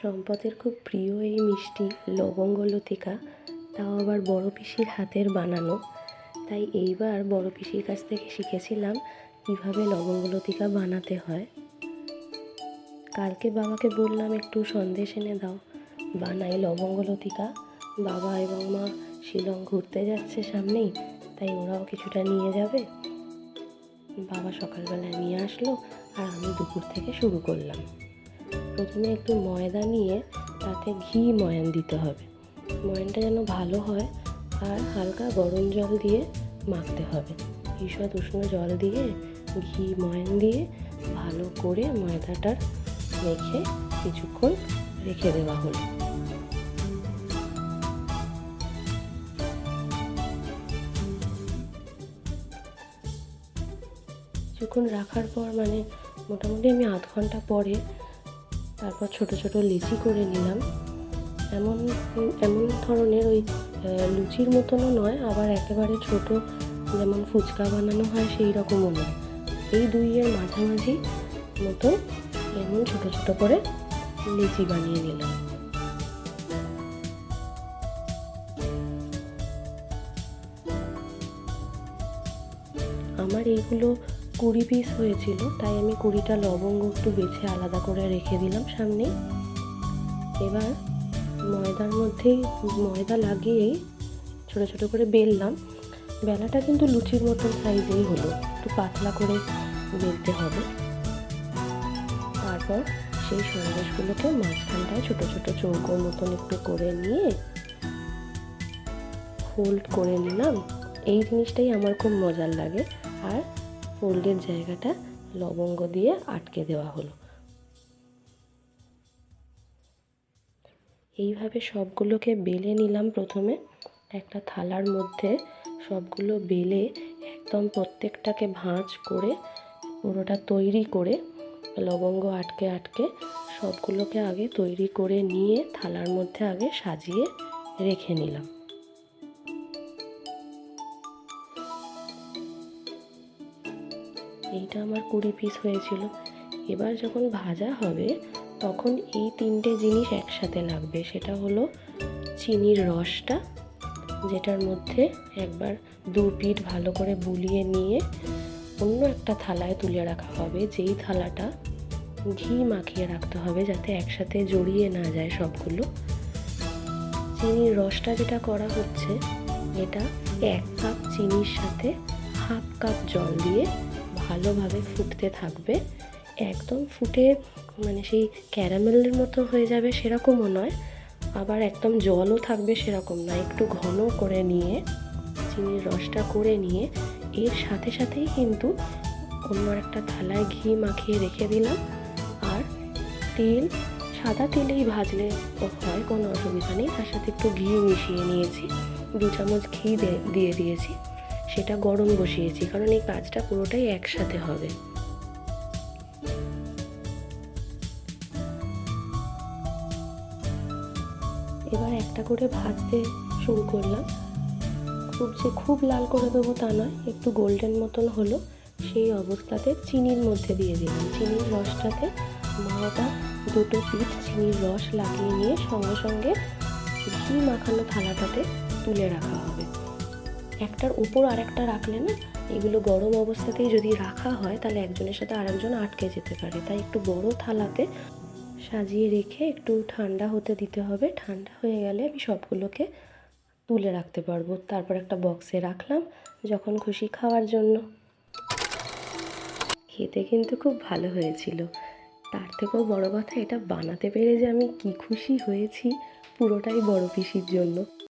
সম্পদের খুব প্রিয় এই মিষ্টি লবঙ্গ লতিকা, তাও আবার বড় পিসির হাতের বানানো। তাই এইবার বড় পিসির কাছ থেকে শিখেছিলাম কীভাবে লবঙ্গ লতিকা বানাতে হয়। কালকে বাবাকে বললাম একটু সন্দেশ এনে দাও, বানাই লবঙ্গ লতিকা। বাবা এবং মা শিলং ঘুরতে যাচ্ছে সামনেই, তাই ওরাও কিছুটা নিয়ে যাবে। বাবা সকালবেলায় নিয়ে আসলো আর আমি দুপুর থেকে শুরু করলাম। প্রথমে একটু ময়দা নিয়ে তাতে ঘি ময়ান দিতে হবে। ময়ানটা যেন ভালো হয়, আর হালকা গরম জল দিয়ে মাখতে হবে। ঈষৎ উষ্ণ জল দিয়ে ঘি ময়ান দিয়ে ভালো করে ময়দাটার মেখে কিছুক্ষণ রেখে দেওয়া হলো। কিছুক্ষণ রাখার পর মোটামুটি আমি আধ ঘন্টা পরে তারপর ছোট ছোট লিচি করে নিলাম। এমন ধরনের ওই লুচির মতনও নয়, আবার একেবারে ছোট যেমন ফুচকা বানানো হয় সেই রকমও নয়। এই দুইয়ের মাঝামাঝি মতো এমন ছোট ছোট করে লিচি বানিয়ে নিলাম। আমার এইগুলো 20 পিস হয়েছিল, তাই আমি 20টা লবঙ্গ একটু বেছে আলাদা করে রেখে দিলাম সামনে। এবার ময়দার মধ্যেই ময়দা লাগিয়েই ছোট ছোট করে বেললাম। বেলাটা কিন্তু লুচির মতন সাইজেই হলো, একটু পাতলা করে বেলতে হবে। তারপর সেই সন্দেশগুলোকে মাঝখানটায় ছোট ছোট চৌকো মতন একটু করে নিয়ে ফোল্ড করে নিলাম। এই জিনিসটাই আমার খুব মজার লাগে। আর ফোল্ডের জায়গাটা লবঙ্গ দিয়ে আটকে দেওয়া হলো। এইভাবে সবগুলোকে বেলে নিলাম। প্রথমে একটা থালার মধ্যে সবগুলো বেলে একদম প্রত্যেকটাকে ভাঁজ করে পুরোটা তৈরি করে লবঙ্গ আটকে আটকে সবগুলোকে আগে তৈরি করে নিয়ে থালার মধ্যে আগে সাজিয়ে রেখে নিলাম। এইটা আমার 20 পিস হয়েছিল। এবার যখন ভাজা হবে তখন এই 3টে জিনিস একসাথে লাগবে। সেটা হলো চিনির রসটা, যেটার মধ্যে একবার 2 পিঠ ভালো করে বুলিয়ে নিয়ে অন্য একটা থালায় তুলে রাখা হবে। যেই থালাটা ঘি মাখিয়ে রাখতে হবে যাতে একসাথে জড়িয়ে না যায় সবগুলো। চিনির রসটা যেটা করা হচ্ছে, এটা 1 কাপ চিনির সাথে হাফ কাপ জল দিয়ে ভালোভাবে ফুটতে থাকবে। একদম ফুটে সেই ক্যারামেলের মতো হয়ে যাবে সেরকমও নয়, আবার একদম জলও থাকবে সেরকম নয়। একটু ঘন করে নিয়ে চিনির রসটা করে নিয়ে এর সাথে সাথেই কিন্তু অন্য একটা থালায় ঘি মাখিয়ে রেখে দিলাম। আর তেল, সাদা তেলেই ভাজলে হয়, কোনো অসুবিধা নেই। তার সাথে একটু ঘি মিশিয়ে নিয়েছি, 2 চামচ ঘি দিয়ে দিয়েছি। সেটা গরম বসিয়েছি, কারণ এই কাজটা পুরোটাই একসাথে হবে। এবার একটা করে ভাজতে শুরু করলাম। খুব লাল করে দেবো তা নয়, একটু গোল্ডেন মতন হলো সেই অবস্থাতে চিনির মধ্যে দিয়ে দিলাম। চিনির রসটাতে মাওটা 2 পিঠ চিনির রস লাগিয়ে নিয়ে সঙ্গে সঙ্গে ঘি মাখানো থালাটাতে তুলে রাখা হবে। একটার উপর আরেকটা রাখলে না, এগুলো গরম অবস্থাতেই যদি রাখা হয় তাহলে একজনের সাথে আরেকজন আটকে যেতে পারে। তাই একটু বড় থালাতে সাজিয়ে রেখে একটু ঠান্ডা হতে দিতে হবে। ঠান্ডা হয়ে গেলে আমি সবগুলোকে তুলে রাখতে পারবো। তারপর একটা বক্সে রাখলাম যখন খুশি খাওয়ার জন্য। খেতে কিন্তু খুব ভালো হয়েছিল। তার থেকেও বড় কথা, এটা বানাতে পেরে যে আমি কি খুশি হয়েছি, পুরোটাই বড় পিসির জন্য।